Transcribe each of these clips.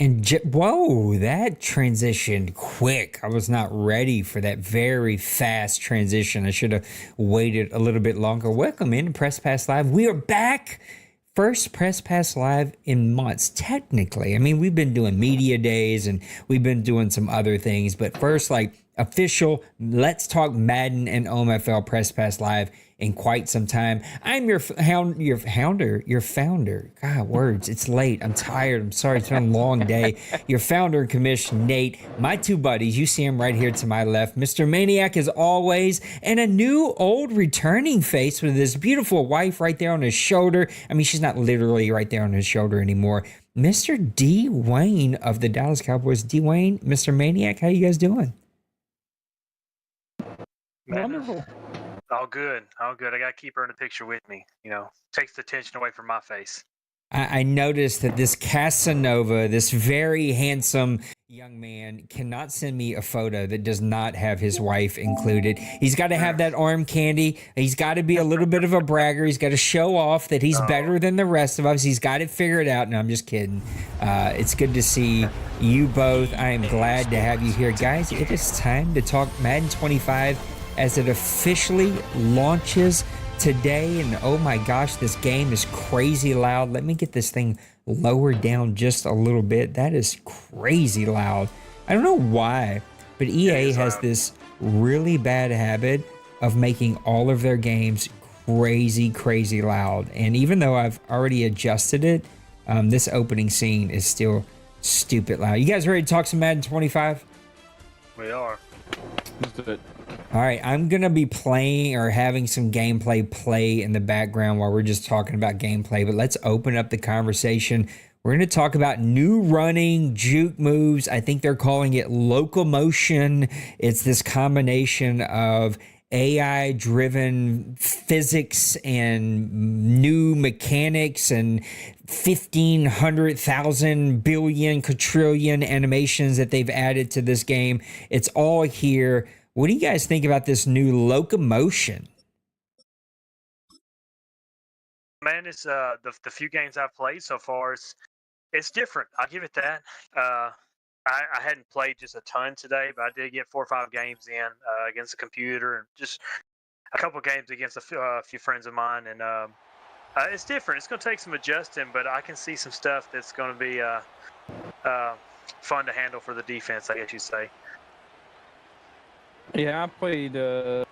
And whoa, that transitioned quick. I was not ready for that very fast transition. I should have waited a little bit longer. Welcome into Press Pass Live. We are back. First Press Pass Live in months, technically. I mean, we've been doing media days and we've been doing some other things, but first, like official, let's talk Madden and OMFL Press Pass Live in quite some time. I'm your founder. God, words. It's late. I'm tired. I'm sorry. It's been a long day. Your founder and commission, Nate. My two buddies. You see him right here to my left. Mr. Maniac as always, and a new old returning face with this beautiful wife right there on his shoulder. I mean, she's not literally right there on his shoulder anymore. Mr. D. Wayne of the Dallas Cowboys. D. Wayne, Mr. Maniac, how you guys doing? Wonderful. All good. I got to keep her in the picture with me. Takes the attention away from my face. I noticed that this Casanova, this very handsome young man, cannot send me a photo that does not have his wife included. He's got to have that arm candy. He's got to be a little bit of a bragger. He's got to show off that he's better than the rest of us. He's got it figured out. No, I'm just kidding. It's good to see you both. I am glad to have you here. Guys, it is time to talk Madden 25 as it officially launches today. And oh my gosh, this game is crazy loud. Let me get this thing lowered down just a little bit. That is crazy loud. I don't know why, but EA has this really bad habit of making all of their games crazy loud. And even though I've already adjusted it, this opening scene is still stupid loud. You guys ready to talk some Madden 25? We are. Let's do it. All right, I'm going to be playing or having some gameplay play in the background while we're just talking about gameplay, but let's open up the conversation. We're going to talk about new running juke moves. I think they're calling it locomotion. It's this combination of AI-driven physics and new mechanics and 1,500,000 billion quadrillion animations that they've added to this game. It's all here. What do you guys think about this new locomotion? Man, it's the few games I've played so far. It's different. I'll give it that. I hadn't played just a ton today, but I did get 4 or 5 games in against the computer and just a couple games against a few friends of mine. And it's different. It's going to take some adjusting, but I can see some stuff that's going to be fun to handle for the defense, I guess you'd say. Yeah, I played a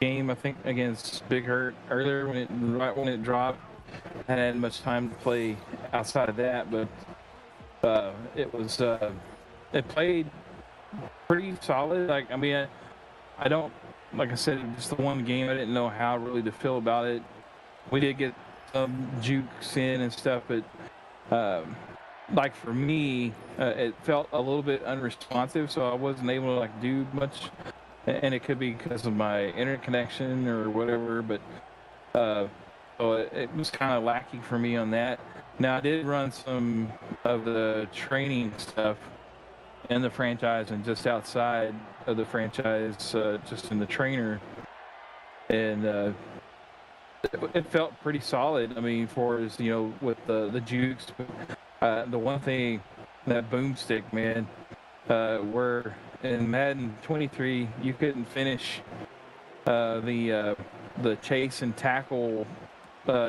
game, I think, against Big Hurt earlier right when it dropped. I hadn't had much time to play outside of that, but it played pretty solid. Like, I mean, I don't, like I said, just the one game, I didn't know how really to feel about it. We did get some jukes in and stuff, but like for me, it felt a little bit unresponsive, so I wasn't able to like do much. And it could be because of my internet connection or whatever, but so it was kind of lacking for me on that. Now I did run some of the training stuff in the franchise and just outside of the franchise, just in the trainer, and it felt pretty solid. I mean, for as with the jukes, the one thing, that boomstick, man, where in Madden 23 you couldn't finish the chase and tackle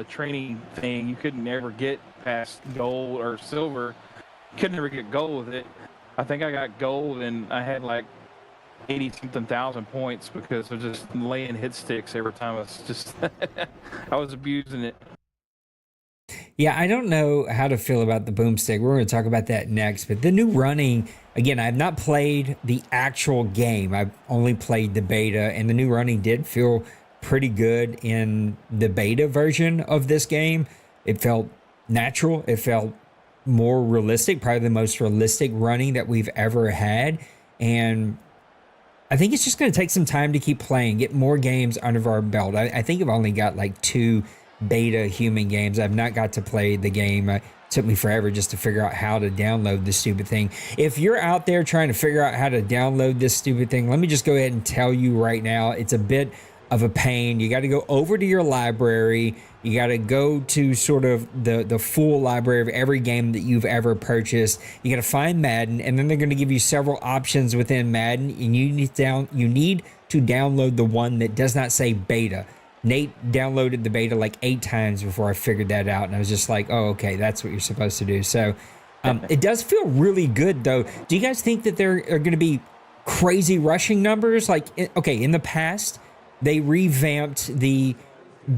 training thing. You couldn't ever get past gold or silver. Couldn't ever get gold with it. I think I got gold and I had like 80-something thousand points because of just laying hit sticks every time. I was just I was abusing it. Yeah, I don't know how to feel about the boomstick. We're going to talk about that next. But the new running, again, I have not played the actual game. I've only played the beta, and the new running did feel pretty good in the beta version of this game. It felt natural. It felt more realistic, probably the most realistic running that we've ever had. And I think it's just going to take some time to keep playing, get more games under our belt. I think I've only got like 2 beta human games. I've not got to play the game. It took me forever just to figure out how to download this stupid thing. If you're out there trying to figure out how to download this stupid thing, let me just go ahead and tell you right now, it's a bit of a pain. You got to go over to your library. You got to go to sort of the full library of every game that you've ever purchased. You got to find Madden, and then they're going to give you several options within Madden, and you need to download the one that does not say beta. Nate downloaded the beta like 8 times before I figured that out, and I was just like, oh, okay, that's what you're supposed to do. So it does feel really good, though. Do you guys think that there are going to be crazy rushing numbers? Like, okay, in the past, they revamped the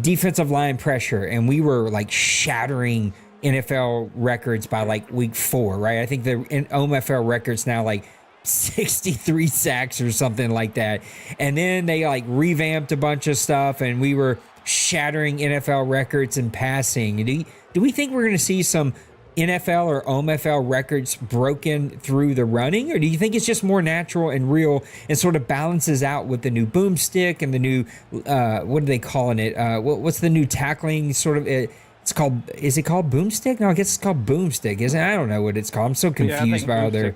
defensive line pressure, and we were like shattering NFL records by like week 4, right? I think the OMFL records now like 63 sacks or something like that. And then they like revamped a bunch of stuff, and we were shattering NFL records in passing. Do we think we're going to see some NFL or OMFL records broken through the running, or do you think it's just more natural and real and sort of balances out with the new boomstick and the new what are they calling it? What's the new tackling sort of? It's called. Is it called boomstick? No, I guess it's called boomstick, isn't it? I don't know what it's called. I'm so confused by all their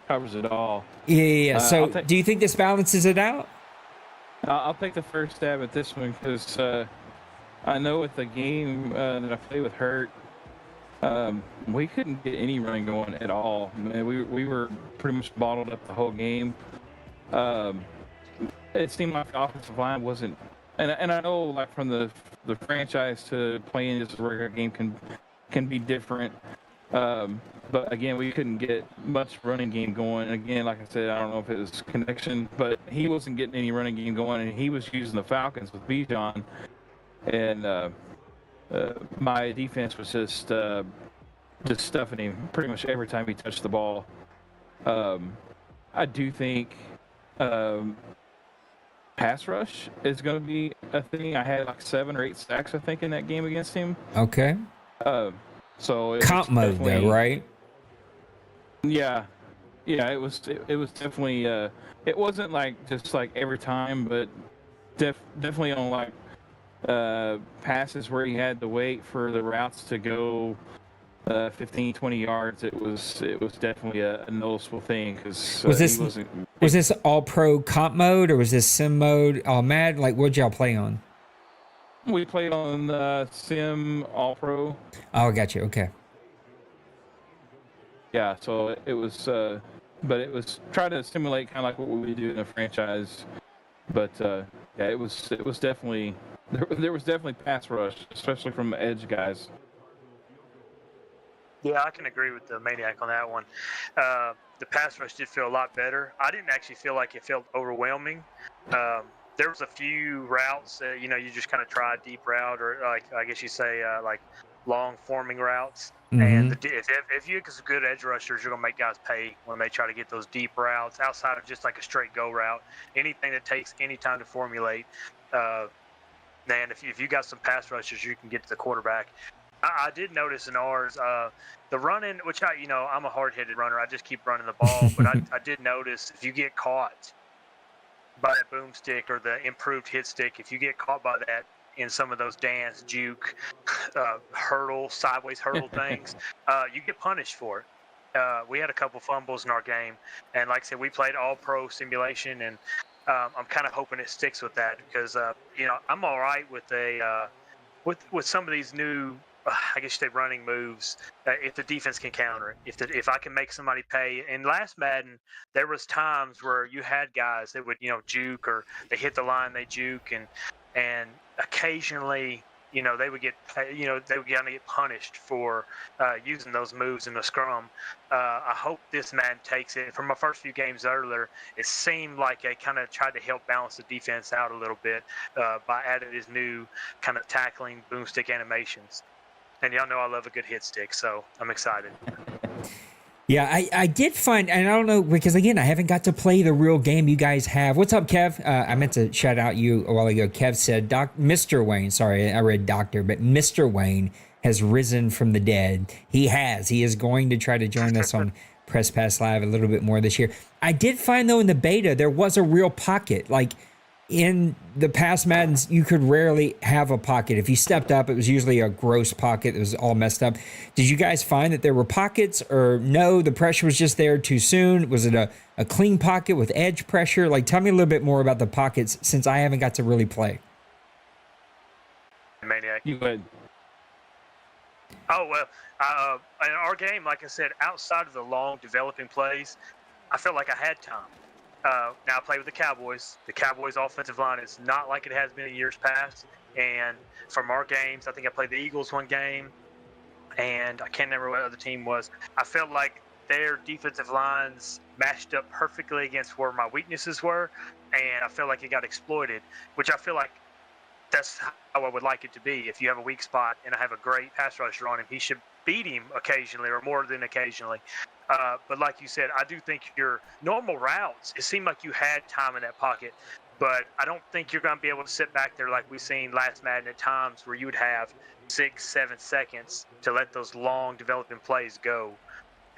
covers it all. Yeah. So, do you think this balances it out? I'll take the first stab at this one because I know with the game that I played with Hurt. We couldn't get any running going at all. Man, we were pretty much bottled up the whole game. It seemed like the offensive line wasn't, and I know like from the franchise to playing this regular game can be different. But again, we couldn't get much running game going. And again, like I said, I don't know if it was connection, but he wasn't getting any running game going, and he was using the Falcons with Bijan, and my defense was just stuffing him pretty much every time he touched the ball. I do think pass rush is going to be a thing. I had like 7 or 8 sacks, I think, in that game against him. Okay. So comp mode though, right? Yeah, it was definitely. It wasn't like just like every time, but definitely on like passes where he had to wait for the routes to go 15, 20 yards. It was definitely a noticeable thing because was this all pro comp mode or was this sim mode all Madden? Like, what'd y'all play on? We played on sim all pro. Oh, I got you. Okay. Yeah, so it was, but it was trying to simulate kind of like what we would do in a franchise. But yeah, it was definitely. There was definitely pass rush, especially from the edge guys. Yeah, I can agree with the Maniac on that one. The pass rush did feel a lot better. I didn't actually feel like it felt overwhelming. There was a few routes that, you just kind of try a deep route or like, I guess you say like long forming routes. Mm-hmm. And if you get some good edge rushers, you're going to make guys pay when they try to get those deep routes outside of just like a straight go route. Anything that takes any time to formulate, man, if you got some pass rushers, you can get to the quarterback. I did notice in ours, the running, which I'm a hard-headed runner. I just keep running the ball. But I did notice if you get caught by that boomstick or the improved hit stick, if you get caught by that in some of those dance, juke, sideways hurdle things, you get punished for it. We had a couple fumbles in our game. And like I said, we played all-pro simulation, and I'm kind of hoping it sticks with that because, I'm all right with with some of these new, I guess you say running moves, if the defense can counter it. If I can make somebody pay. In last Madden, there was times where you had guys that would, juke or they hit the line, they juke, and occasionally, they would get, they would kind of get punished for using those moves in the scrum. I hope this man takes it. From my first few games earlier, it seemed like they kind of tried to help balance the defense out a little bit by adding his new kind of tackling boomstick animations. And y'all know I love a good hit stick, so I'm excited. Yeah, I did find, and I don't know, because again, I haven't got to play the real game you guys have. What's up, Kev? I meant to shout out you a while ago. Kev said, Mr. Wayne, sorry, I read doctor, but Mr. Wayne has risen from the dead. He has. He is going to try to join us on Press Pass Live a little bit more this year. I did find, though, in the beta, there was a real pocket. Like, in the past Maddens, you could rarely have a pocket. If you stepped up, it was usually a gross pocket that was all messed up. Did you guys find that there were pockets, or no, the pressure was just there too soon? Was it a clean pocket with edge pressure? Like, tell me a little bit more about the pockets since I haven't got to really play. Maniac. You would. Oh, well, in our game, like I said, outside of the long developing plays, I felt like I had time. Now I play with the Cowboys. The Cowboys' offensive line is not like it has been in years past. And from our games, I think I played the Eagles one game, and I can't remember what other team was. I felt like their defensive lines matched up perfectly against where my weaknesses were, and I felt like it got exploited, which I feel like that's how I would like it to be. If you have a weak spot and I have a great pass rusher on him, he should beat him occasionally or more than occasionally. But like you said, I do think your normal routes, it seemed like you had time in that pocket, but I don't think you're going to be able to sit back there like we've seen last Madden at times where you would have 6-7 seconds to let those long developing plays go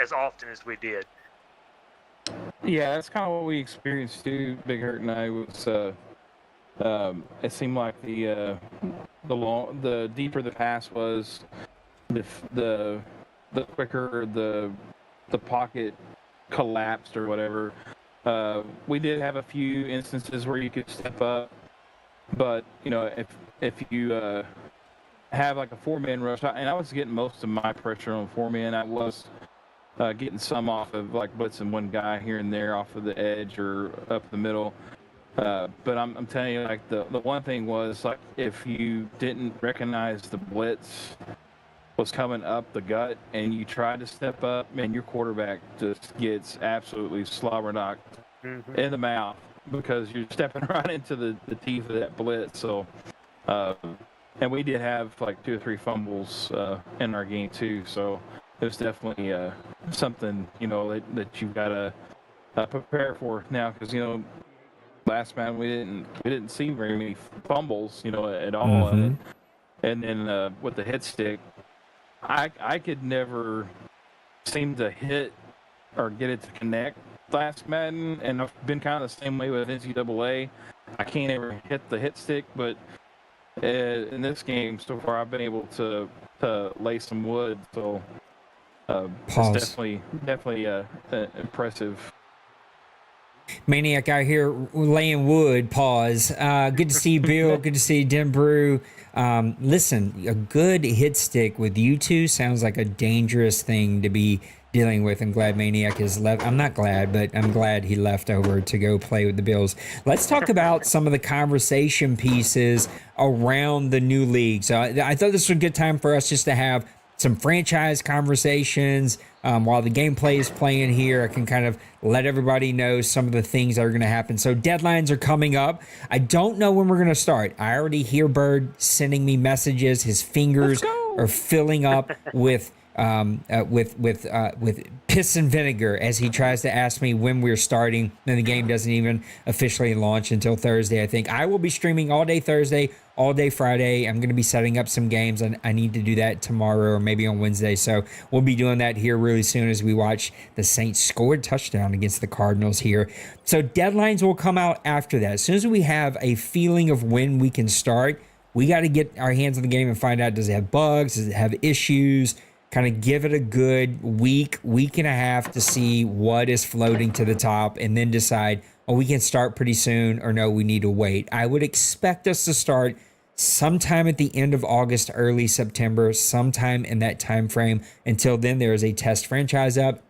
as often as we did. Yeah, that's kind of what we experienced too. Big Hurt and I was. It seemed like the deeper the pass was, the quicker the pocket collapsed or whatever. We did have a few instances where you could step up, but if you have like a 4-man rush, and I was getting most of my pressure on 4-man. I was getting some off of like blitzing one guy here and there off of the edge or up the middle. But I'm telling you, like the one thing was like if you didn't recognize the blitz was coming up the gut and you tried to step up, man, your quarterback just gets absolutely slobber knocked in the mouth because you're stepping right into the teeth of that blitz. So, and we did have like 2 or 3 fumbles in our game too. So it was definitely something that you've got to prepare for now because last man we didn't see very many fumbles at all. And then with the hit stick, I could never seem to hit or get it to connect last Madden, and I've been kind of the same way with NCAA. I can't ever hit the hit stick, but in this game so far I've been able to lay some wood. So it's definitely impressive. Maniac out here laying wood. Pause. Good to see you, Bill. Good to see you, Denbrew. Listen, a good hit stick with you two sounds like a dangerous thing to be dealing with. I'm glad Maniac has left. I'm not glad, but I'm glad he left over to go play with the Bills. Let's talk about some of the conversation pieces around the new league. So I thought this was a good time for us just to have some franchise conversations while the gameplay is playing here. I can kind of let everybody know some of the things that are going to happen. So deadlines are coming up. I don't know when we're going to start. I already hear Bird sending me messages. His fingers are filling up with piss and vinegar as he tries to ask me when we're starting. And the game doesn't even officially launch until Thursday, I think. I will be streaming all day Thursday, all day Friday. I'm going to be setting up some games, and I need to do that tomorrow or maybe on Wednesday. So we'll be doing that here really soon as we watch the Saints score a touchdown against the Cardinals here. So deadlines will come out after that. As soon as we have a feeling of when we can start, we got to get our hands on the game and find out, does it have bugs? Does it have issues? Kind of give it a good week and a half to see what is floating to the top and then decide, we can start pretty soon, or no, we need to wait. I would expect us to start sometime at the end of August, early September, sometime in that time frame. Until then, there is a test franchise up.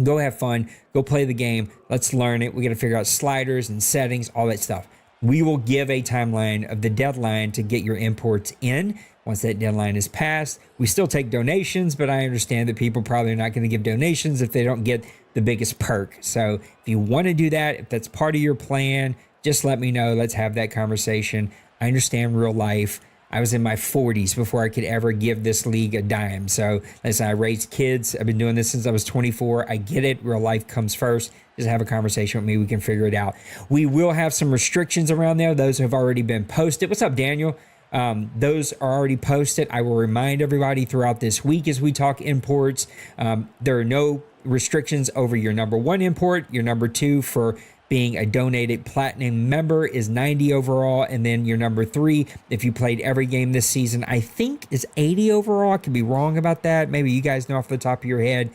Go have fun. Go play the game. Let's learn it. We got to figure out sliders and settings, all that stuff. We will give a timeline of the deadline to get your imports in. Once that deadline is passed, we still take donations, but I understand that people probably are not going to give donations if they don't get the biggest perk. So if you want to do that, if that's part of your plan, just let me know. Let's have that conversation. I understand real life. I was in my 40s before I could ever give this league a dime. So listen, I raised kids. I've been doing this since I was 24. I get it. Real life comes first. Just have a conversation with me. We can figure it out. We will have some restrictions around there. Those have already been posted. What's up, Daniel? Those are already posted. I will remind everybody throughout this week as we talk imports. There are no restrictions over your number 1 import, your number 2 for being a donated platinum member is 90 overall. And then your number 3, if you played every game this season, I think is 80 overall. I could be wrong about that. Maybe you guys know off the top of your head,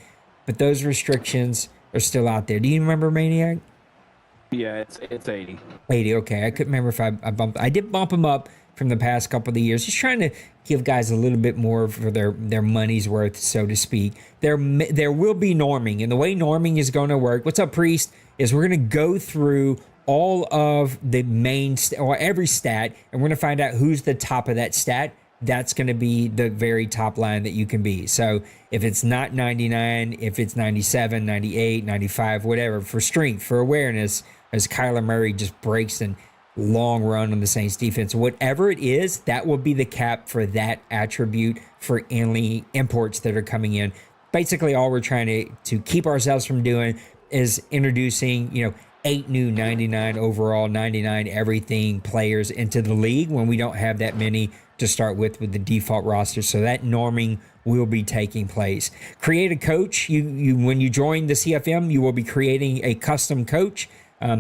but those restrictions are still out there. Do you remember, Maniac? Yeah, it's 80. 80, okay. I couldn't remember if I bumped. I did bump them up from the past couple of the years, just trying to give guys a little bit more for their money's worth, so to speak. There will be norming, and the way norming is going to work, what's up, Priest, is we're going to go through all of the main or every stat, and we're going to find out who's the top of that stat. That's going to be the very top line that you can be. So if it's not 99, if it's 97, 98, 95, whatever, for strength, for awareness, as Kyler Murray just breaks and long run on the Saints defense, whatever it is, that will be the cap for that attribute for any imports that are coming in. Basically, all we're trying to keep ourselves from doing is introducing, 8 new 99 overall, 99 everything players into the league when we don't have that many to start with the default roster. So that norming will be taking place. Create a coach. You when you join the CFM, you will be creating a custom coach.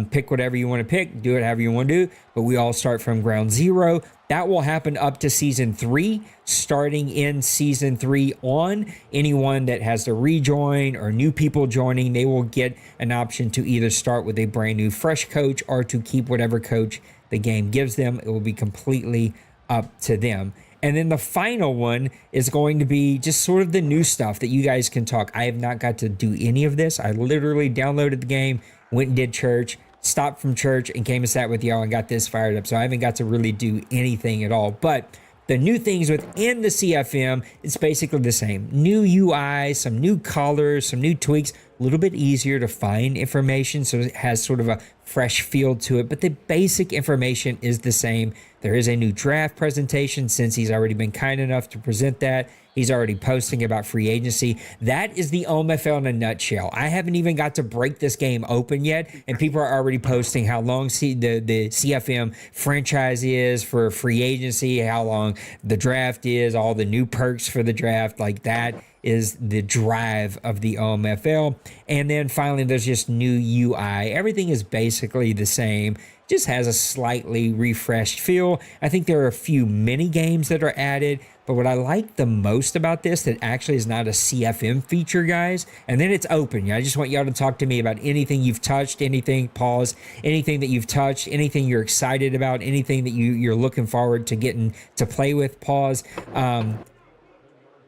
Pick whatever you want to pick, do it however you want to do, but we all start from ground zero. That will happen up to season 3. Starting in season 3 on, anyone that has to rejoin or new people joining, they will get an option to either start with a brand new fresh coach or to keep whatever coach the game gives them. It will be completely up to them. And then the final one is going to be just sort of the new stuff that you guys can talk. I have not got to do any of this. I literally downloaded the game, went and did church, stopped from church, and came and sat with y'all and got this fired up. So I haven't got to really do anything at all. But the new things within the CFM, it's basically the same. New UI, some new colors, some new tweaks, a little bit easier to find information, so it has sort of a fresh feel to it. But the basic information is the same. There is a new draft presentation since he's already been kind enough to present that. He's already posting about free agency. That is the OMFL in a nutshell. I haven't even got to break this game open yet, and people are already posting how long the CFM franchise is for free agency, how long the draft is, all the new perks for the draft. Like, that is the drive of the OMFL. And then finally, there's just new UI. Everything is basically the same, just has a slightly refreshed feel. I think there are a few mini games that are added, but what I like the most about this that actually is not a CFM feature, guys, and then it's open. I just want y'all to talk to me about anything you've touched, anything, pause, anything that you've touched, anything you're excited about, anything that you're looking forward to getting to play with, pause.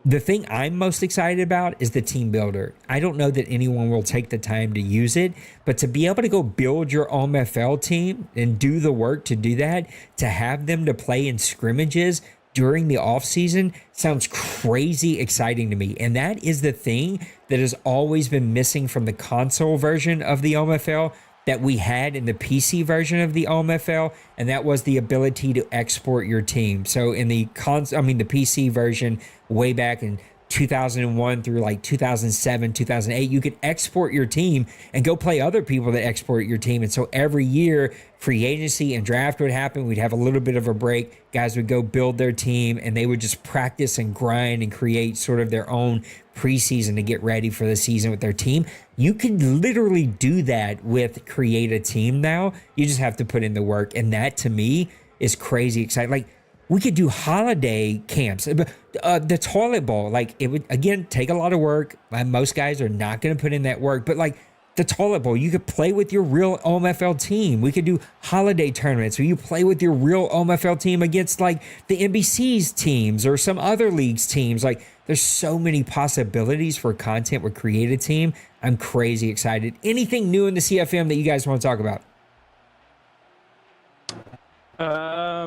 The thing I'm most excited about is the team builder. I don't know that anyone will take the time to use it, but to be able to go build your OMFL team and do the work to do that, to have them to play in scrimmages during the offseason sounds crazy exciting to me. And that is the thing that has always been missing from the console version of the OMFL that we had in the PC version of the OMFL, and that was the ability to export your team. So in the PC version way back in 2001 through like 2007, 2008, you could export your team and go play other people that export your team. And so every year, free agency and draft would happen. We'd have a little bit of a break. Guys would go build their team, and they would just practice and grind and create sort of their own preseason to get ready for the season with their team. You can literally do that with Create a Team now. You just have to put in the work. And that, to me, is crazy exciting. Like, we could do holiday camps. The toilet bowl, like, it would, again, take a lot of work. Most guys are not going to put in that work. But, like, the toilet bowl, you could play with your real OMFL team. We could do holiday tournaments where you play with your real OMFL team against, like, the NBC's teams or some other leagues' teams. Like, there's so many possibilities for content with Create a Team. I'm crazy excited. Anything new in the CFM that you guys want to talk about?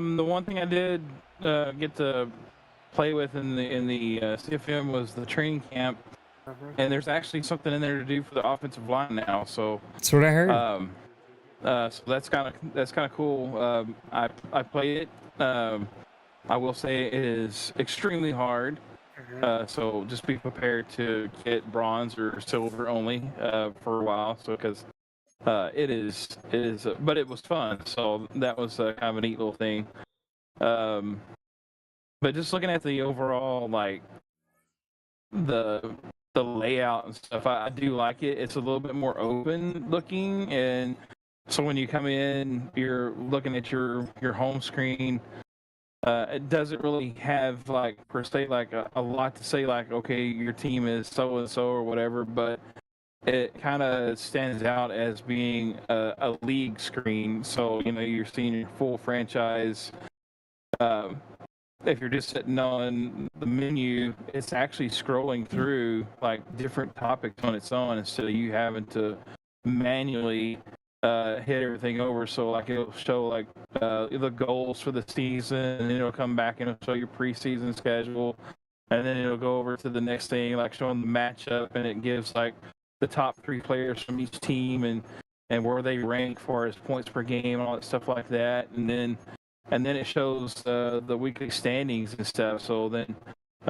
The one thing I did get to play with in the CFM was the training camp, and there's actually something in there to do for the offensive line now. So that's what I heard. So that's kind of cool. I played it. I will say it is extremely hard. So just be prepared to get bronze or silver only for a while. So because it is, but it was fun. So that was kind of a neat little thing. But just looking at the overall, like the layout and stuff, I do like it. It's a little bit more open looking, and So when you come in, you're looking at your home screen. It doesn't really have like per se like a lot to say like okay your team is so and so or whatever, but it kind of stands out as being a league screen. So you're seeing your full franchise. Um, if you're just sitting on the menu, it's actually scrolling through like different topics on its own instead of you having to manually hit everything over. So like it'll show like the goals for the season, and then it'll come back and it'll show your preseason schedule, and then it'll go over to the next thing like showing the matchup, and it gives like the top 3 players from each team and where they rank for as points per game and all that stuff like that, and then it shows the weekly standings and stuff. So then,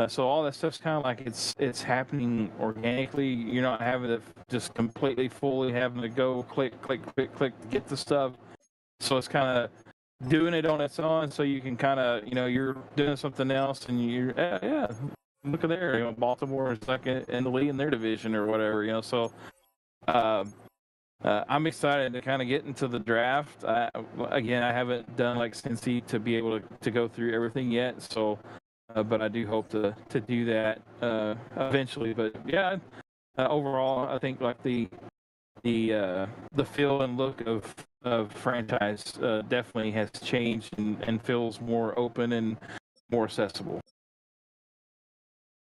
so all that stuff's kind of like it's happening organically. You're not having to just completely fully having to go click to get the stuff. So it's kind of doing it on its own. So you can kind of you're doing something else and you're yeah look at there Baltimore is like in the lead in their division or whatever So. I'm excited to kind of get into the draft. Again, I haven't done like Cincy to be able to go through everything yet. So, but I do hope to do that eventually. But yeah, overall, I think like the feel and look of franchise definitely has changed and feels more open and more accessible.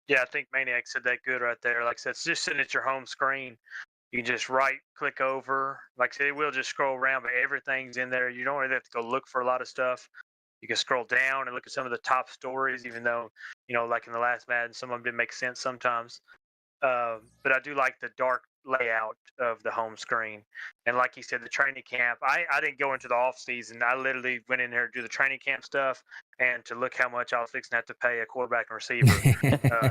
Yeah, I think Maniac said that good right there. Like I said, it's just sitting at your home screen. You can just click over. Like I said, it will just scroll around, but everything's in there. You don't really have to go look for a lot of stuff. You can scroll down and look at some of the top stories, even though, like in the last Madden, some of them didn't make sense sometimes. But I do like the dark layout of the home screen. And like you said, the training camp, I didn't go into the off season. I literally went in there to do the training camp stuff and to look how much I was fixing to have to pay a quarterback and receiver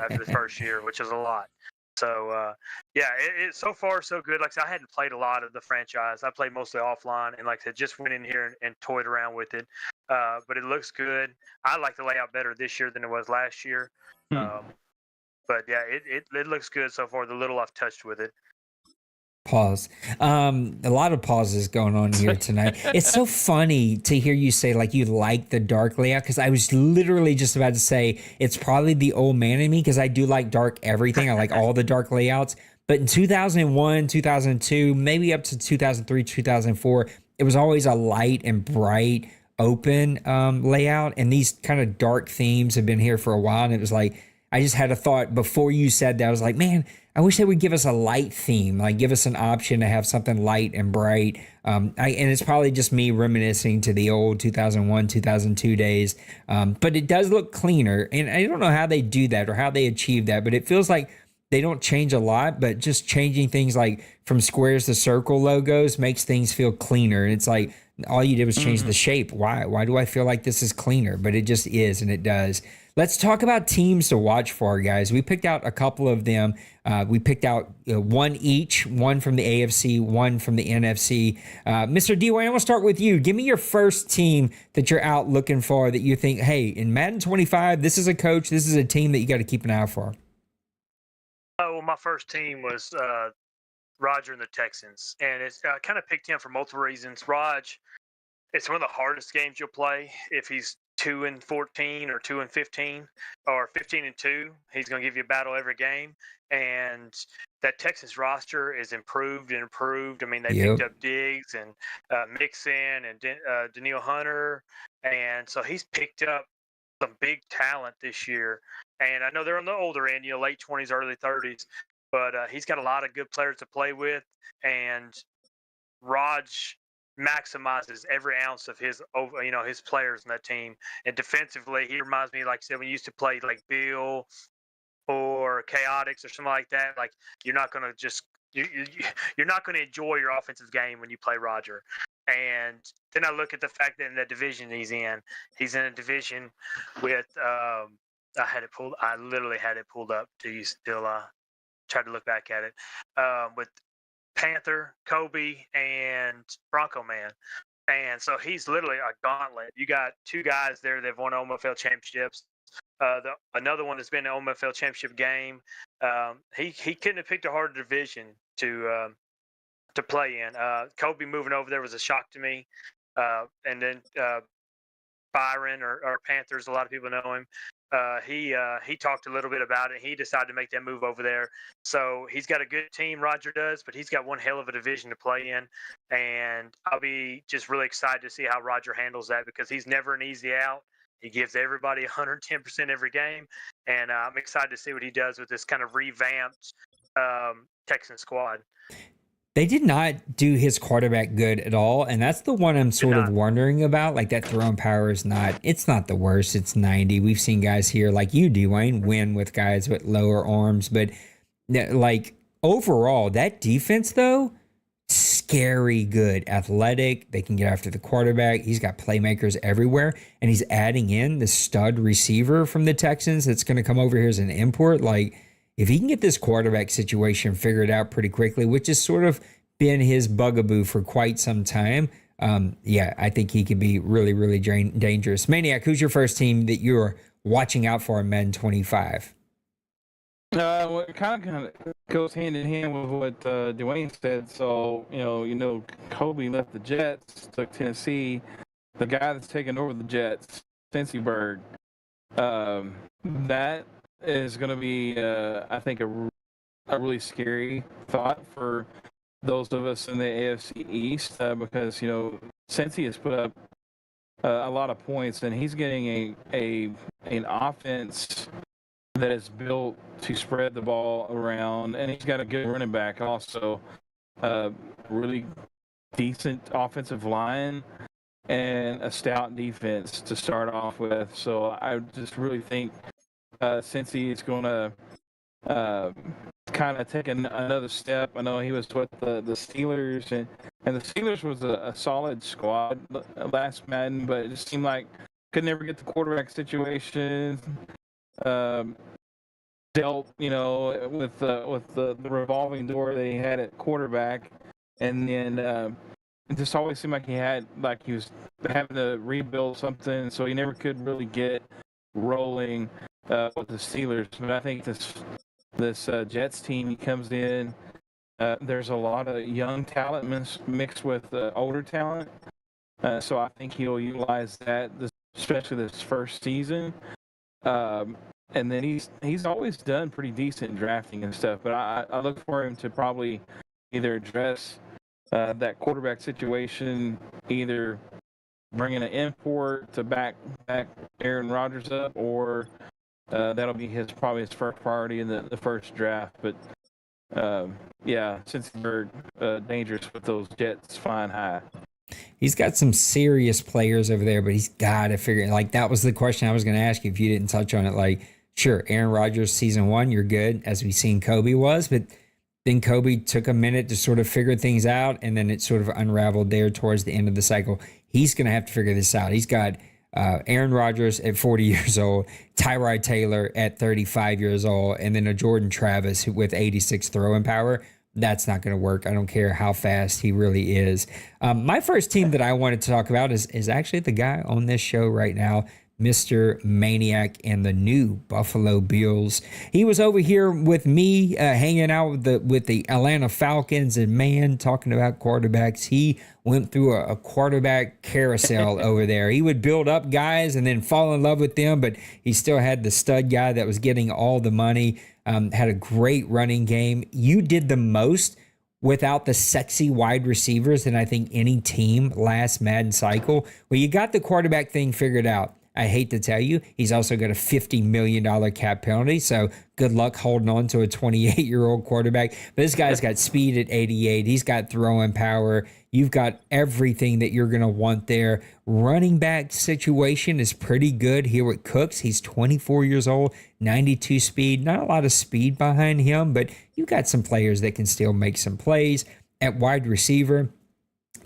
after the first year, which is a lot. So yeah, it's so far so good. Like I said, I hadn't played a lot of the franchise. I played mostly offline, and like I said, just went in here and toyed around with it. But it looks good. I like the layout better this year than it was last year. But yeah, it looks good so far. The little I've touched with it. Pause. A lot of pauses going on here tonight. It's so funny to hear you say like you like the dark layout, because I was literally just about to say it's probably the old man in me, because I do like dark everything. I like all the dark layouts. But in 2001, 2002, maybe up to 2003, 2004, it was always a light and bright open layout. And these kind of dark themes have been here for a while. And it was like, I just had a thought before you said that. I was like, man, I wish they would give us a light theme, like give us an option to have something light and bright. And it's probably just me reminiscing to the old 2001, 2002 days. But it does look cleaner. And I don't know how they do that or how they achieve that, but it feels like they don't change a lot, but just changing things like from squares to circle logos makes things feel cleaner. And it's like all you did was change the shape. Why do I feel like this is cleaner? But it just is, and it does. Let's talk about teams to watch for, guys. We picked out a couple of them. We picked out one each, one from the AFC, one from the NFC. Mr. D-Wayne, I want to start with you. Give me your first team that you're out looking for that you think, hey, in Madden 25, this is a coach, this is a team that you got to keep an eye out for. Well, my first team was Roger and the Texans, and it's I kind of picked him for multiple reasons. It's one of the hardest games you'll play if he's 2-14 or 2-15 or 15-2. He's going to give you a battle every game, and that Texas roster is improved and improved. I mean, they picked up Diggs and Mixon and Daniil Hunter, and so he's picked up some big talent this year. And I know they're on the older end, late 20s, early 30s, but he's got a lot of good players to play with, and Raj maximizes every ounce of his players in that team. And defensively, he reminds me, like I said, when you used to play like Bill or Chaotix or something like that. Like you're not going to just you're not going to enjoy your offensive game when you play Roger. And then I look at the fact that in the division he's in a division with I literally had it pulled up to you still try to look back at it with Panther, Kobe, and Bronco Man. And so he's literally a gauntlet. You got two guys there that have won OMFL championships. Another one that's been in an OMFL championship game. He couldn't have picked a harder division to to play in. Kobe moving over there was a shock to me. And then Byron or Panthers, a lot of people know him. He talked a little bit about it. He decided to make that move over there. So he's got a good team, Roger does, but he's got one hell of a division to play in. And I'll be just really excited to see how Roger handles that, because he's never an easy out. He gives everybody 110% every game. And I'm excited to see what he does with this kind of revamped Texan squad. They did not do his quarterback good at all, and that's the one I'm sort of wondering about. Like, that throwing power is it's not the worst. It's 90. We've seen guys here like you, Dwayne, win with guys with lower arms, but like overall, that defense though, scary good, athletic. They can get after the quarterback. He's got playmakers everywhere, and he's adding in the stud receiver from the Texans that's going to come over here as an import. Like, if he can get this quarterback situation figured out pretty quickly, which has sort of been his bugaboo for quite some time, I think he could be really, really dangerous. Maniac, who's your first team that you're watching out for in Madden 25? Well, it kind of goes hand in hand with what Dwayne said. So, Kobe left the Jets, took Tennessee. The guy that's taking over the Jets, Cincy Bird, that is going to be, I think, a really scary thought for those of us in the AFC East, because Cincy has put up a lot of points, and he's getting an offense that is built to spread the ball around, and he's got a good running back also, really decent offensive line, and a stout defense to start off with. So I just really think Cincy is going to kind of take another step. I know he was with the Steelers, and the Steelers was a solid squad last Madden, but it just seemed like could never get the quarterback situation dealt, with the revolving door they had at quarterback, and then it just always seemed like he was having to rebuild something, so he never could really get rolling with the Steelers. But I think this Jets team, he comes in, there's a lot of young talent mixed with older talent, so I think he'll utilize that, especially this first season. And then he's always done pretty decent drafting and stuff, but I look for him to probably either address that quarterback situation, either bringing an import to back Aaron Rodgers up, or that'll be probably his first priority in the first draft. But since they're dangerous with those Jets flying high. He's got some serious players over there, but he's got to figure it. Like, that was the question I was going to ask you if you didn't touch on it. Like, sure, Aaron Rodgers season 1, you're good, as we've seen Kobe was, but then Kobe took a minute to sort of figure things out, and then it sort of unraveled there towards the end of the cycle. He's going to have to figure this out. He's got Aaron Rodgers at 40 years old, Tyrod Taylor at 35 years old, and then a Jordan Travis with 86 throwing power. That's not going to work. I don't care how fast he really is. My first team that I wanted to talk about is actually the guy on this show right now, Mr. Maniac and the new Buffalo Bills. He was over here with me hanging out with the Atlanta Falcons, and man, talking about quarterbacks, he went through a quarterback carousel over there. He would build up guys and then fall in love with them, but he still had the stud guy that was getting all the money, had a great running game. You did the most without the sexy wide receivers than I think any team last Madden cycle. Well, you got the quarterback thing figured out. I hate to tell you, he's also got a $50 million cap penalty, so good luck holding on to a 28-year-old quarterback. But this guy's got speed at 88. He's got throwing power. You've got everything that you're going to want there. Running back situation is pretty good here with Cooks. He's 24 years old, 92 speed. Not a lot of speed behind him, but you've got some players that can still make some plays. At wide receiver,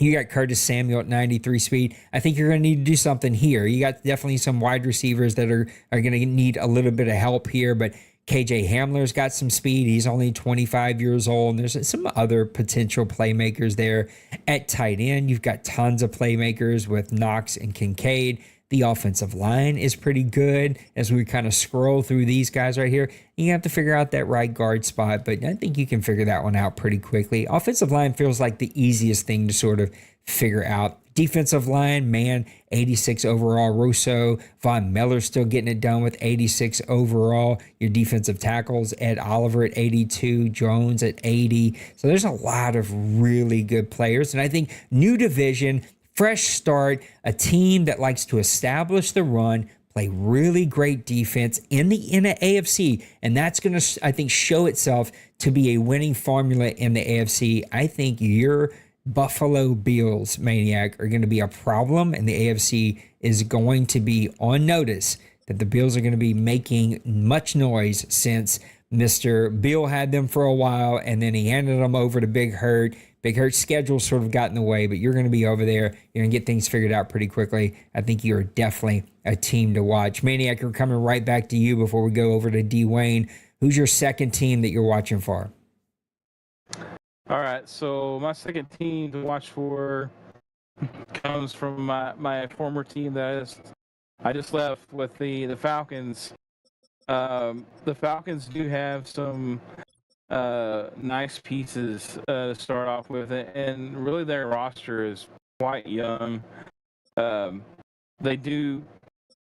you got Curtis Samuel at 93 speed. I think you're going to need to do something here. You got definitely some wide receivers that are going to need a little bit of help here, but KJ Hamler's got some speed. He's only 25 years old. And there's some other potential playmakers there. At tight end, you've got tons of playmakers with Knox and Kincaid. The offensive line is pretty good as we kind of scroll through these guys right here. You have to figure out that right guard spot, but I think you can figure that one out pretty quickly. Offensive line feels like the easiest thing to sort of figure out. Defensive line, man, 86 overall. Russo, Von Miller still getting it done with 86 overall. Your defensive tackles, Ed Oliver at 82, Jones at 80. So there's a lot of really good players. And I think new division, fresh start, a team that likes to establish the run, play really great defense in the AFC, and that's going to, I think, show itself to be a winning formula in the AFC. I think your Buffalo Bills, Maniac, are going to be a problem, and the AFC is going to be on notice that the Bills are going to be making much noise since Mr. Bill had them for a while, and then he handed them over to Big Hurt. Big Hurt's schedule sort of got in the way, but you're going to be over there. You're going to get things figured out pretty quickly. I think you're definitely a team to watch. Maniac, we're coming right back to you before we go over to Dwayne. Who's your second team that you're watching for? All right, so my second team to watch for comes from my former team that I just left with the Falcons. The Falcons do have some nice pieces to start off with, and really their roster is quite young. They do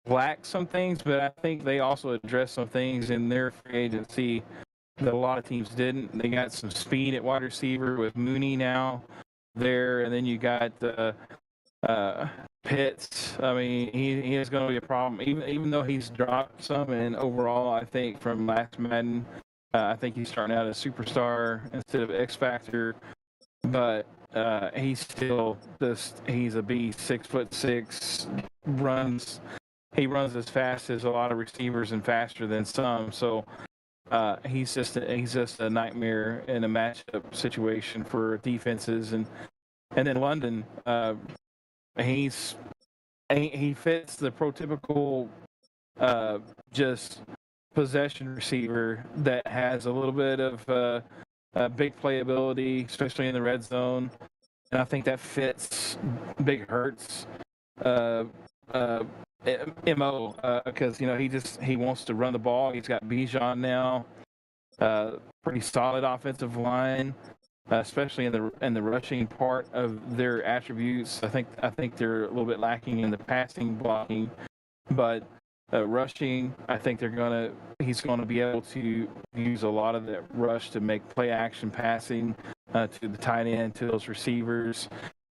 lack some things, but I think they also address some things in their free agency that a lot of teams didn't. They got some speed at wide receiver with Mooney now there, and then you got Pitts. I mean, he is going to be a problem, even though he's dropped some. And overall, I think from last Madden, I think he's starting out as superstar instead of X Factor. But he's still he's a beast, 6'6", he runs as fast as a lot of receivers and faster than some. So he's just a nightmare in a matchup situation for defenses. And then London, he fits the prototypical just possession receiver that has a little bit of big playability, especially in the red zone. And I think that fits Big Hurt's MO because he wants to run the ball. He's got Bijan now, pretty solid offensive line, especially in the rushing part of their attributes. I think they're a little bit lacking in the passing blocking, but rushing, I think he's gonna be able to use a lot of that rush to make play action passing to the tight end, to those receivers.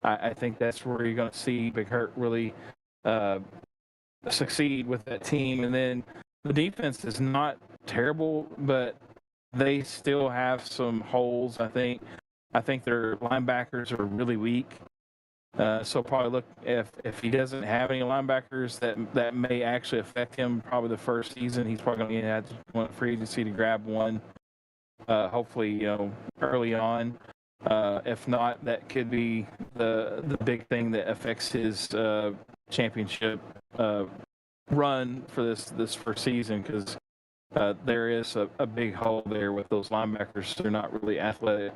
I think that's where you're gonna see Big Hurt really succeed with that team. And then the defense is not terrible, but they still have some holes. I think their linebackers are really weak. So probably look if he doesn't have any linebackers that may actually affect him. Probably the first season, he's probably going to have to go to free agency to grab one. Hopefully, early on. If not, that could be the big thing that affects his championship run for this first season, because there is a big hole there with those linebackers. They're not really athletic.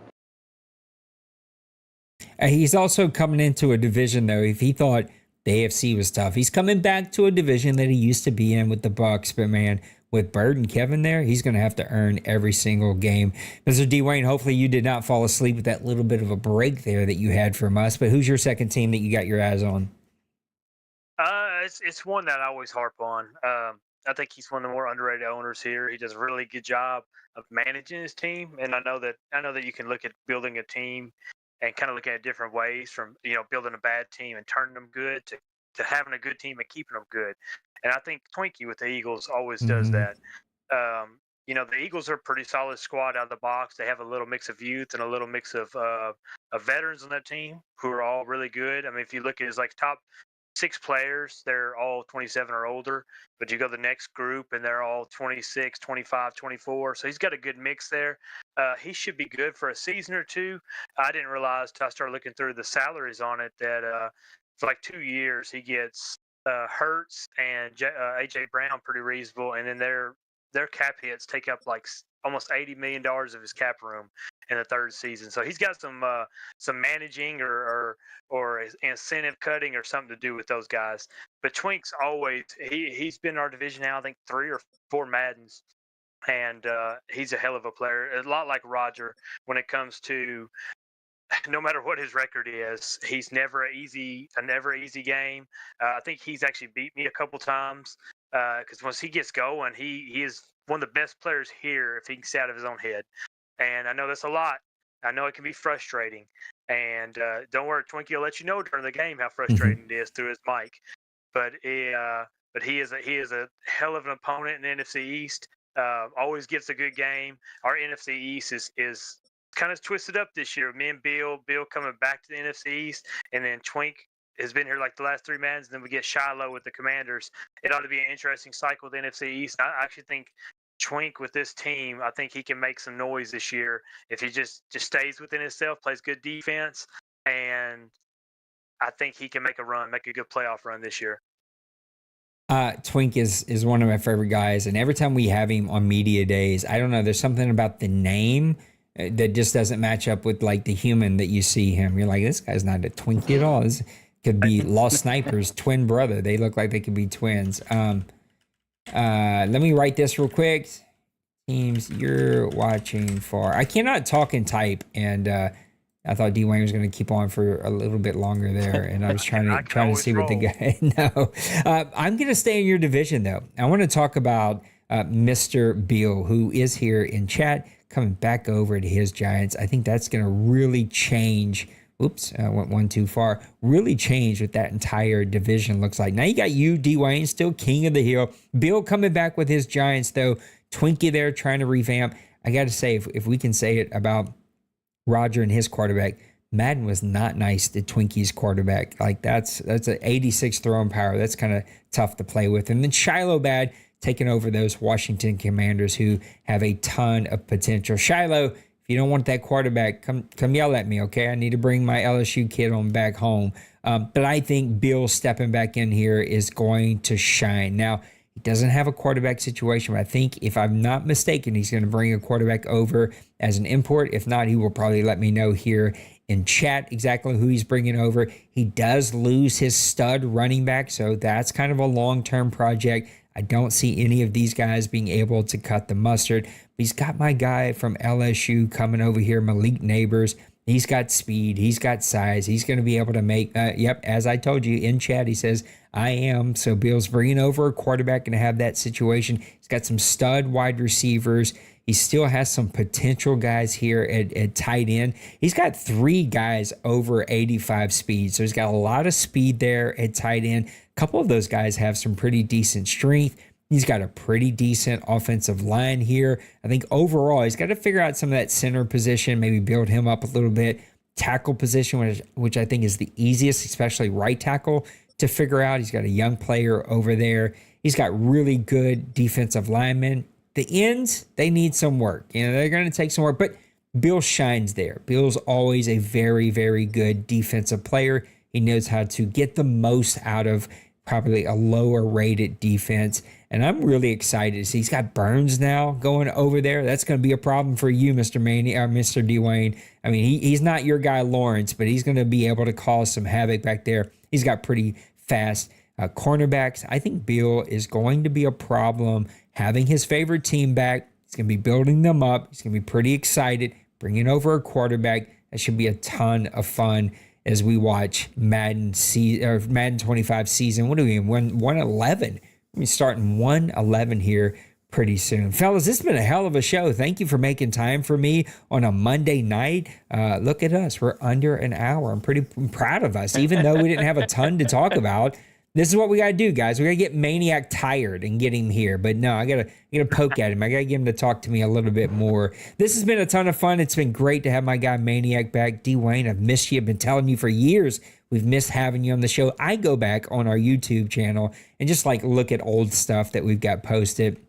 He's also coming into a division, though. If he thought the AFC was tough, he's coming back to a division that he used to be in with the Bucs. But man, with Bird and Kevin there, he's going to have to earn every single game. Mr. Dwayne, hopefully you did not fall asleep with that little bit of a break there that you had from us. But who's your second team that you got your eyes on? It's one that I always harp on. I think he's one of the more underrated owners here. He does a really good job of managing his team, and I know that you can look at building a team and kind of looking at different ways, from building a bad team and turning them good to having a good team and keeping them good. And I think Twinkie with the Eagles always does that. The Eagles are a pretty solid squad out of the box. They have a little mix of youth and a little mix of veterans on that team who are all really good. I mean, if you look at his top 6 players, they're all 27 or older, but you go to the next group and they're all 26, 25, 24. So he's got a good mix there. He should be good for a season or two. I didn't realize till I started looking through the salaries on it that for like 2 years he gets Hurts and AJ Brown pretty reasonable, and then their their cap hits take up like almost $80 million of his cap room in the third season. So he's got some managing or incentive cutting or something to do with those guys. But Twink's always he's been in our division now, I think 3 or 4 Maddens, and he's a hell of a player. A lot like Roger when it comes to no matter what his record is, he's never a never easy game. I think he's actually beat me a couple times because once he gets going, he is one of the best players here if he can stay out of his own head. And I know that's a lot. I know it can be frustrating. And don't worry, Twinkie will let you know during the game how frustrating it is through his mic. But he is a hell of an opponent in the NFC East. Always gets a good game. Our NFC East is kind of twisted up this year. Me and Bill coming back to the NFC East, and then Twink has been here like the last 3 Maddens, and then we get Shiloh with the Commanders. It ought to be an interesting cycle with the NFC East. I actually think Twink with this team, I think he can make some noise this year if he just stays within himself, plays good defense, and I think he can make a good playoff run this year. Twink is one of my favorite guys, and every time we have him on media days, I don't know, there's something about the name that just doesn't match up with like the human that you see him. You're like, this guy's not a Twinkie at all. This could be Lost Snipers' twin brother. They look like they could be twins. Let me write this real quick. Teams you're watching for. I cannot talk and type, and I thought D Wayne was going to keep on for a little bit longer there, and I was trying to see what the guy. No, I'm going to stay in your division though. I want to talk about Mr. Beal, who is here in chat, coming back over to his Giants. I think that's going to really change. Oops, I went one too far. Really change what that entire division looks like. Now you got you, D Wayne, still king of the hill. Bill coming back with his Giants though. Twinkie there trying to revamp. I got to say, if we can say it about Roger and his quarterback, Madden was not nice to Twinkie's quarterback. Like that's an 86 throwing power. That's kind of tough to play with. And then Shiloh Bad taking over those Washington Commanders who have a ton of potential. Shiloh, if you don't want that quarterback, come yell at me, okay? I need to bring my LSU kid on back home. But I think Bill stepping back in here is going to shine. Now, he doesn't have a quarterback situation, but I think, if I'm not mistaken, he's going to bring a quarterback over as an import. If not, he will probably let me know here in chat exactly who he's bringing over. He does lose his stud running back, so that's kind of a long-term project. I don't see any of these guys being able to cut the mustard. But he's got my guy from LSU coming over here, Malik Neighbors. He's got speed. He's got size. He's going to be able to make, yep, as I told you in chat, he says, I am. So Bill's bringing over a quarterback and have that situation. He's got some stud wide receivers. He still has some potential guys here at tight end. He's got 3 guys over 85 speed. So he's got a lot of speed there at tight end. A couple of those guys have some pretty decent strength. He's got a pretty decent offensive line here. I think overall, he's got to figure out some of that center position, maybe build him up a little bit. Tackle position, which I think is the easiest, especially right tackle, to figure out. He's got a young player over there. He's got really good defensive linemen. The ends, they need some work. You know, they're going to take some work, but Bill shines there. Bill's always a very, very good defensive player. He knows how to get the most out of probably a lower rated defense. And I'm really excited to see he's got Burns now going over there. That's going to be a problem for you, Mr. Mr. D. Wayne. I mean, he's not your guy, Lawrence, but he's going to be able to cause some havoc back there. He's got pretty fast cornerbacks. I think Bill is going to be a problem having his favorite team back. He's going to be building them up. He's going to be pretty excited, bringing over a quarterback. That should be a ton of fun as we watch Madden 25 season. What are we in? 111. We're starting 111 here pretty soon. Fellas, this has been a hell of a show. Thank you for making time for me on a Monday night. Look at us. We're under an hour. I'm pretty proud of us, even though we didn't have a ton to talk about. This is what we got to do, guys. We got to get Maniac tired and get him here. But no, I got to poke at him. I got to get him to talk to me a little bit more. This has been a ton of fun. It's been great to have my guy Maniac back. D. Wayne, I've missed you. I've been telling you for years we've missed having you on the show. I go back on our YouTube channel and just like look at old stuff that we've got posted.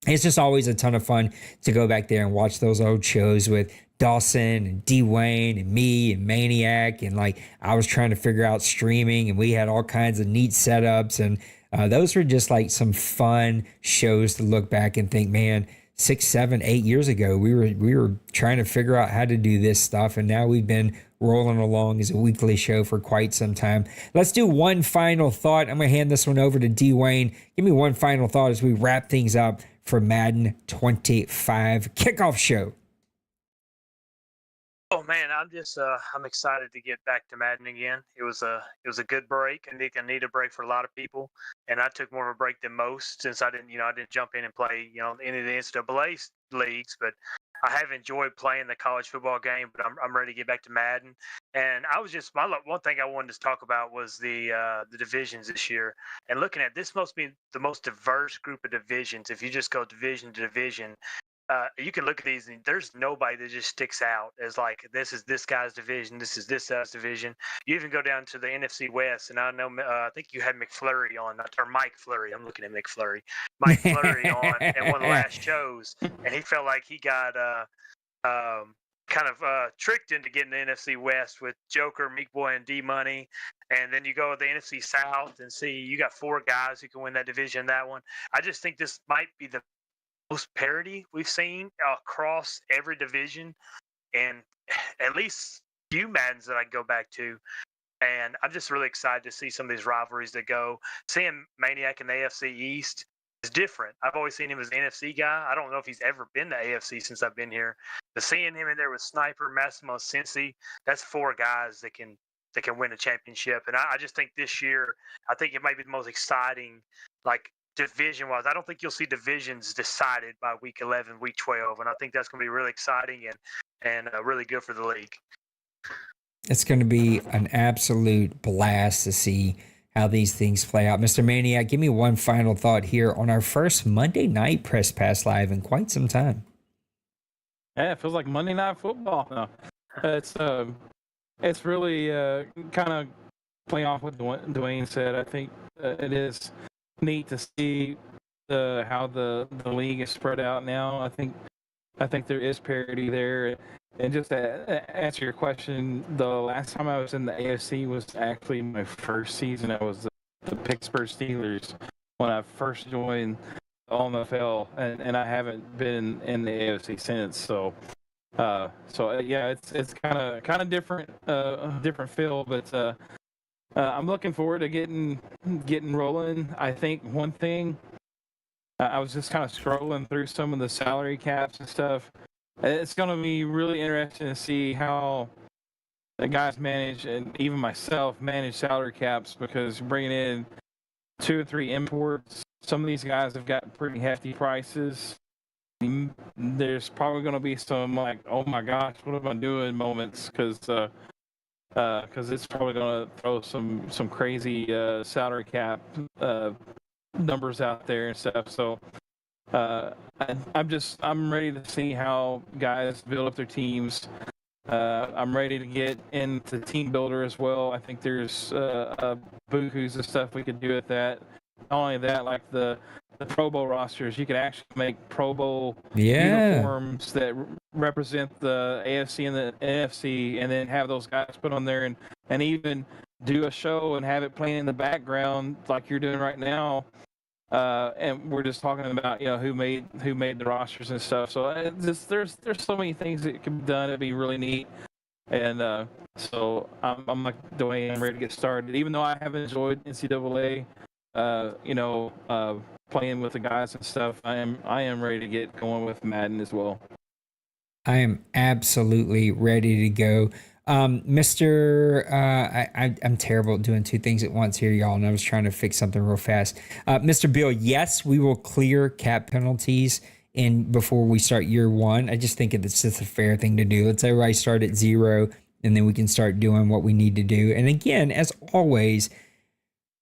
It's just always a ton of fun to go back there and watch those old shows with Dawson and D. Wayne and me and Maniac. And like, I was trying to figure out streaming and we had all kinds of neat setups. And Those were just like some fun shows to look back and think, man, 6, 7, 8 years ago, we were trying to figure out how to do this stuff, and now we've been rolling along as a weekly show for quite some time. Let's do one final thought. I'm going to hand this one over to Dwayne. Give me one final thought as we wrap things up for Madden 25 kickoff show. Oh man, I'm excited to get back to Madden again. It was a good break. I need a break for a lot of people, and I took more of a break than most since I didn't jump in and play any of the NCAA leagues, but I have enjoyed playing the college football game. But I'm ready to get back to Madden. And I was just one thing I wanted to talk about was the divisions this year, and looking at this must be the most diverse group of divisions. If you just go division to division. You can look at these and there's nobody that just sticks out as like, this is this guy's division, this is this guy's division. You even go down to the NFC West, and I know, I think you had McFlurry on, or Mike Flurry. I'm looking at McFlurry. Mike Flurry on in one of the last shows, and he felt like he got kind of tricked into getting the NFC West with Joker, Meek Boy, and D-Money. And then you go to the NFC South and see you got 4 guys who can win that division, that one. I just think this might be the most parity we've seen across every division, and at least few Maddens that I go back to. And I'm just really excited to see some of these rivalries that go. Seeing Maniac in the AFC East is different. I've always seen him as an NFC guy. I don't know if he's ever been to AFC since I've been here. But seeing him in there with Sniper, Massimo, Cincy, that's 4 guys that can win a championship. And I just think this year, I think it might be the most exciting, like, division-wise. I don't think you'll see divisions decided by week 11, week 12, and I think that's going to be really exciting and really good for the league. It's going to be an absolute blast to see how these things play out. Mr. Maniac, give me one final thought here on our first Monday night Press Pass Live in quite some time. Yeah, it feels like Monday Night Football now. It's really kind of playing off what Dwayne said. I think it is neat to see how the league is spread out now. I think there is parity there. And just to answer your question, the last time I was in the AFC was actually my first season. I was the Pittsburgh Steelers when I first joined the OMFL, and I haven't been in the AFC since. So yeah, it's kind of different feel, but I'm looking forward to getting rolling. I think one thing, I was just kind of scrolling through some of the salary caps and stuff. It's going to be really interesting to see how the guys manage, and even myself manage salary caps, because bringing in 2 or 3 imports, some of these guys have got pretty hefty prices. There's probably going to be some like, oh my gosh, what am I doing moments, because it's probably going to throw some crazy salary cap numbers out there and stuff. So I'm ready to see how guys build up their teams. I'm ready to get into Team Builder as well. I think there's bukus of stuff we could do with that. Not only that, like the Pro Bowl rosters, you could actually make Pro Bowl uniforms that represent the AFC and the NFC, and then have those guys put on there, and even do a show and have it playing in the background like you're doing right now. And we're just talking about who made the rosters and stuff. So there's so many things that can be done. It'd be really neat. And so I'm like Dwayne, I'm ready to get started. Even though I have enjoyed NCAA, playing with the guys and stuff, I am ready to get going with Madden as well. I am absolutely ready to go. Mr. I'm terrible at doing 2 things at once here, y'all, and I was trying to fix something real fast. Mr. Bill, yes, we will clear cap penalties before we start year 1. I just think it's just a fair thing to do. Let's everybody start at 0, and then we can start doing what we need to do. And again, as always,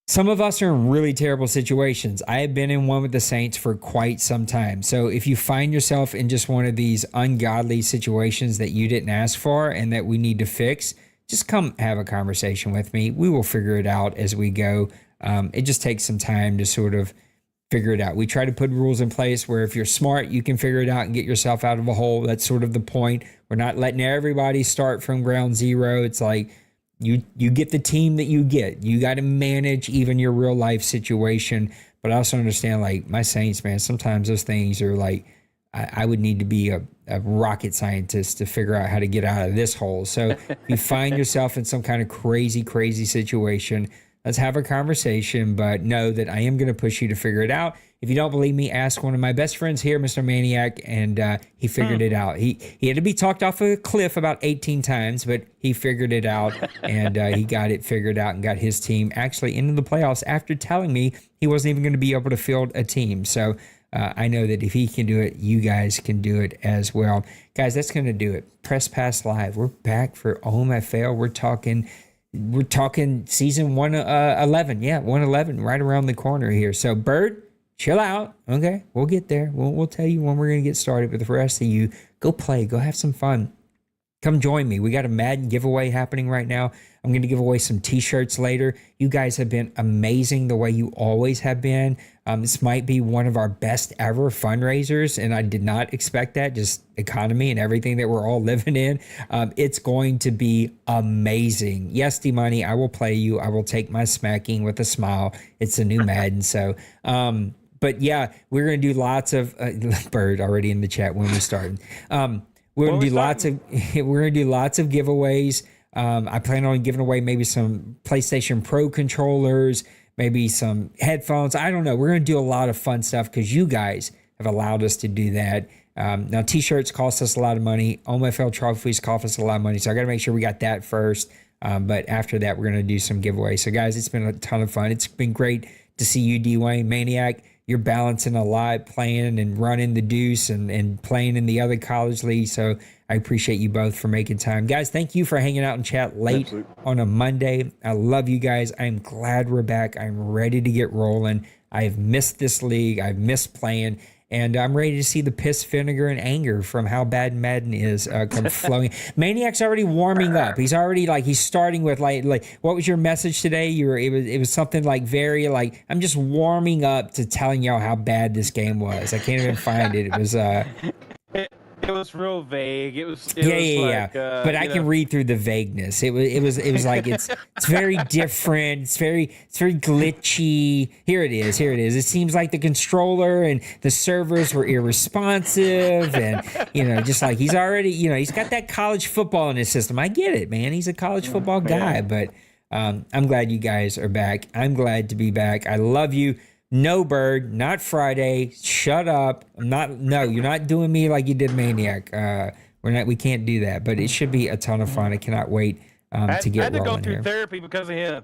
some of us are in really terrible situations. I have been in one with the Saints for quite some time. So if you find yourself in just one of these ungodly situations that you didn't ask for and that we need to fix, just come have a conversation with me. We will figure it out as we go. It just takes some time to sort of figure it out. We try to put rules in place where if you're smart, you can figure it out and get yourself out of a hole. That's sort of the point. We're not letting everybody start from ground zero. It's like, you get the team that you get. You got to manage even your real life situation. But I also understand, like, my Saints, man, sometimes those things are like, I would need to be a rocket scientist to figure out how to get out of this hole. So if you find yourself in some kind of crazy situation, let's have a conversation, but know that I am going to push you to figure it out. If you don't believe me, ask one of my best friends here, Mr. Maniac, and he figured it out. He had to be talked off a cliff about 18 times, but he figured it out, and he got it figured out and got his team actually into the playoffs after telling me he wasn't even going to be able to field a team. So I know that if he can do it, you guys can do it as well. Guys, that's going to do it. Press Pass Live. We're back for OMFL. We're talking season 111. Yeah, 111 right around the corner here. So, Bird, chill out. Okay, we'll get there. We'll tell you when we're going to get started. But the rest of you, go play. Go have some fun. Come join me. We got a Madden giveaway happening right now. I'm going to give away some t-shirts later. You guys have been amazing the way you always have been. This might be one of our best ever fundraisers, and I did not expect that, just economy and everything that we're all living in. It's going to be amazing. Yes, D-Money, I will play you. I will take my smacking with a smile. It's a new Madden. So, but yeah, we're going to do lots of, Bird already in the chat when we start. We're going to do lots of giveaways. I plan on giving away maybe some PlayStation Pro controllers, maybe some headphones. I don't know. We're going to do a lot of fun stuff because you guys have allowed us to do that. Now, t-shirts cost us a lot of money. OMFL trophies cost us a lot of money. So I got to make sure we got that first. But after that, we're going to do some giveaways. So guys, it's been a ton of fun. It's been great to see you, D-Wayne Maniac. You're balancing a lot, playing and running the deuce and playing in the other college league. So I appreciate you both for making time. Guys, thank you for hanging out and chat late on a Monday. I love you guys. I'm glad we're back. I'm ready to get rolling. I've missed this league. I've missed playing. And I'm ready to see the piss, vinegar, and anger from how bad Madden is come flowing. Maniac's already warming up. He's already he's starting with like what was your message today? It was something like very like I'm just warming up to telling y'all how bad this game was. I can't even find it. It was It was real vague. It was but I can read through the vagueness. It was like it's very different. It's very glitchy. Here it is. It seems like the controller and the servers were irresponsive, and just like he's already he's got that college football in his system. I get it, man. He's a college football guy, but I'm glad you guys are back. I'm glad to be back. I love you. No, Bird, not Friday. Shut up. You're not doing me like you did Maniac. We can't do that, but it should be a ton of fun. I cannot wait to get rolling. I had to go through therapy because of him.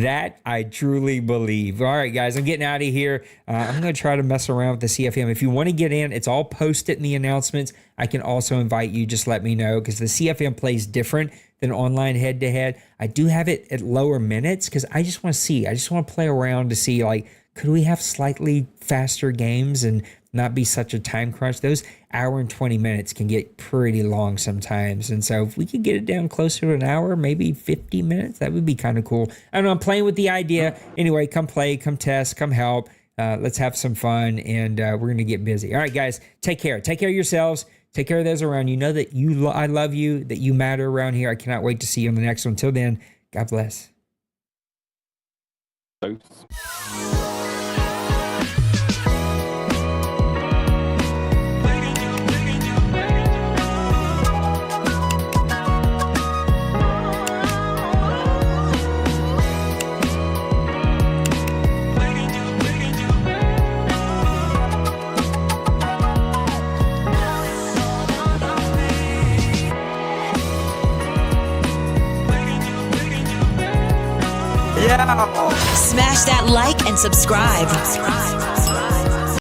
That I truly believe. All right, guys, I'm getting out of here. I'm going to try to mess around with the CFM. If you want to get in, it's all posted in the announcements. I can also invite you. Just let me know because the CFM plays different than online head-to-head. I do have it at lower minutes because I just want to see. I just want to play around to see, could we have slightly faster games and not be such a time crunch? Those hour and 20 minutes can get pretty long sometimes. And so if we could get it down closer to an hour, maybe 50 minutes, that would be kind of cool. I don't know. I'm playing with the idea. Anyway, come play, come test, come help. Let's have some fun, and we're going to get busy. All right, guys, take care. Take care of yourselves. Take care of those around you. Know that I love you, that you matter around here. I cannot wait to see you on the next one. Until then, God bless. Smash that like and subscribe.